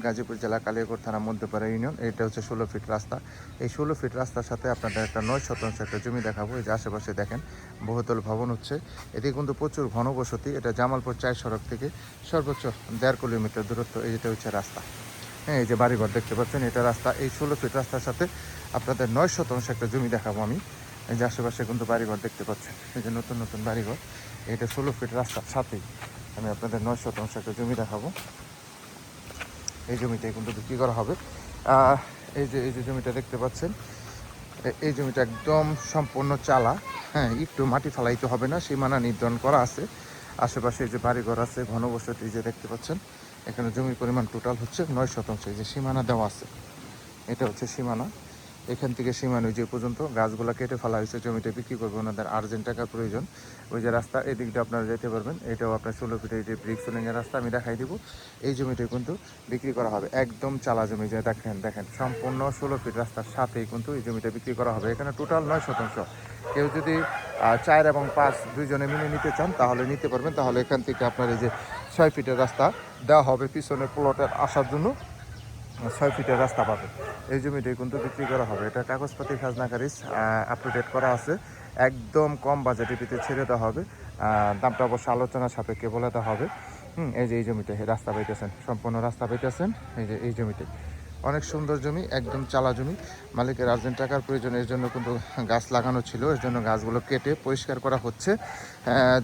গাজীপুর জেলা কালিয়াকৈর থানা মধ্যপাড়া ইউনিয়ন। এটা হচ্ছে 16 ফিট রাস্তা। এই 16 ফিট রাস্তার সাথে আপনাদের একটা 9 শতাংশ একটা জমি দেখাবো। এই যে আশেপাশে দেখেন বহুতল ভবন হচ্ছে। এটি কিন্তু প্রচুর ঘনবসতি। এটা জামালপুর 4 সড়ক থেকে সর্বোচ্চ 1.5 কিলোমিটার দূরত্ব। এটা হচ্ছে রাস্তা। হ্যাঁ, এই যে বাড়িঘর দেখতে পাচ্ছেন, এটা রাস্তা। এই 16 ফিট রাস্তার সাথে আপনাদের 9 শতাংশ একটা জমি দেখাবো আমি। এই যে আশেপাশে কিন্তু বাড়িঘর দেখতে পাচ্ছেন, এই যে নতুন নতুন বাড়িঘর। এটা 16 ফিট রাস্তার সাথেই আমি আপনাদের 9 শতাংশ একটা জমি দেখাবো। এই জমিটাই কিন্তু বিক্রি করা হবে। এই যে জমিটা দেখতে পাচ্ছেন, এই জমিটা একদম সম্পূর্ণ চালা। হ্যাঁ, একটু মাটি ফালাইতে হবে না, সীমানা নির্ধারণ করা আছে। আশেপাশে যে বাড়িঘর আছে, ঘনবসতি যে দেখতে পাচ্ছেন। এখানে জমির পরিমাণ টোটাল হচ্ছে 9 শতাংশ। এই যে সীমানা দেওয়া আছে, এটা হচ্ছে সীমানা। এখান থেকে সীমানা যে পর্যন্ত গাছগুলো কেটে ফেলা হয়েছে। জমিটা বিক্রি করবে, ওনাদের আর্জেন্ট টাকার প্রয়োজন। ওই যে রাস্তা, এই দিকটা আপনারা যেতে পারবেন। এটাও আপনার 16 ফিটে এই যে ব্রিক সোলিংয়ের রাস্তা আমি দেখাই দিব। এই জমিটা কিন্তু বিক্রি করা হবে, একদম চালা জমি। যে দেখেন সম্পূর্ণ 16 ফিট রাস্তার সাথেই কিন্তু এই জমিটা বিক্রি করা হবে। এখানে টোটাল 9 শতাংশ। কেউ যদি 4 এবং 5 দুইজনে মিলে নিতে চান তাহলে নিতে পারবেন। তাহলে এখান থেকে আপনার এই যে 6 ফিটের রাস্তা দেওয়া হবে, পিছনের প্লটের আসার জন্য 6 ফিটের রাস্তা পাবে। এই জমিটাই কিন্তু বিক্রি করা হবে। এটা কাগজপাতি খাজনা খারিজ আপ টু ডেট করা আছে। একদম কম বাজেটের ভিতরে ছেড়ে দেওয়া হবে। দামটা অবশ্য আলোচনার সাপেক্ষে বলে দেওয়া হবে। এই যে এই জমিটাই রাস্তা পাইতেছেন, সম্পূর্ণ রাস্তা পাইতেছেন। এই যে এই জমিটাই অনেক সুন্দর জমি, একদম চালা জমি। মালিকের আর্জেন্ট টাকার প্রয়োজন, এর জন্য কিন্তু গাছ লাগানো ছিল, এর জন্য গাছগুলো কেটে পরিষ্কার করা হচ্ছে।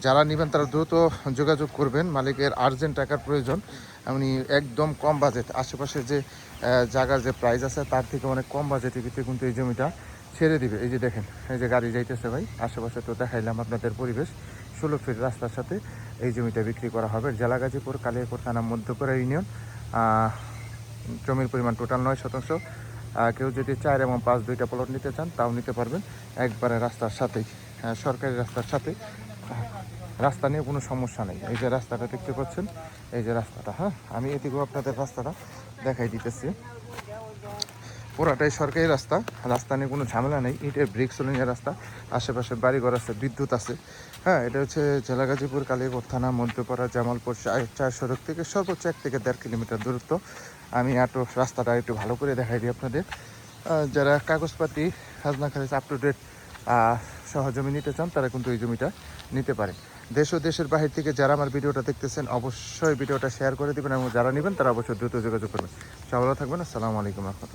যারা নেবেন তারা দ্রুত যোগাযোগ করবেন, মালিকের আর্জেন্ট টাকার প্রয়োজন। উনি একদম কম বাজেট, আশেপাশে যে জায়গার যে প্রাইস আছে তার থেকে অনেক কম বাজেটের ভিতরে কিন্তু এই জমিটা ছেড়ে দিবে। এই যে দেখেন, এই যে গাড়ি যাইতেছে ভাই, আশেপাশে তো দেখাইলাম আপনাদের পরিবেশ। 16 ফিট রাস্তার সাথে এই জমিটা বিক্রি করা হবে। জেলা গাজীপুর, কালিয়াকৈর থানা, মধ্যপাড়া ইউনিয়ন। জমির পরিমাণ টোটাল 9 শতাংশ। কেউ যদি 4 এবং 5 দুইটা প্লট নিতে চান তাও নিতে পারবেন, একবারে রাস্তার সাথেই, সরকারি রাস্তার সাথে। রাস্তা নিয়ে কোনো সমস্যা নেই। এই যে রাস্তাটা দেখতে পাচ্ছেন, এই যে রাস্তাটা, হ্যাঁ আমি এদিকেও আপনাদের রাস্তাটা দেখাই দিতেছি। পুরাটাই সরকারি রাস্তা, রাস্তা নিয়ে কোনো ঝামেলা নেই। ইটের ব্রিক সোলিংয়ের রাস্তা, আশেপাশে বাড়িঘর আছে, বিদ্যুৎ আছে। হ্যাঁ, এটা হচ্ছে জেলা গাজীপুর, কালিয়াকৈর থানা, মধ্যপাড়া, জামালপুর 4 সড়ক থেকে সর্বোচ্চ 1 থেকে 1.5 কিলোমিটার দূরত্ব। আমি রাস্তাটা একটু ভালো করে দেখাই দিই আপনাদের। যারা কাগজপাতি খাজনা খারিজ আপ টু ডেট সহ জমি নিতে চান তারা কিন্তু এই জমিটা নিতে পারে। দেশ ও দেশের বাহির থেকে যারা আমার ভিডিওটা দেখতেছেন অবশ্যই ভিডিওটা শেয়ার করে দেবেন, এবং যারা নেবেন তারা অবশ্যই দ্রুত যোগাযোগ করবেন। সবাই ভালো থাকবেন। আসসালামু আলাইকুম।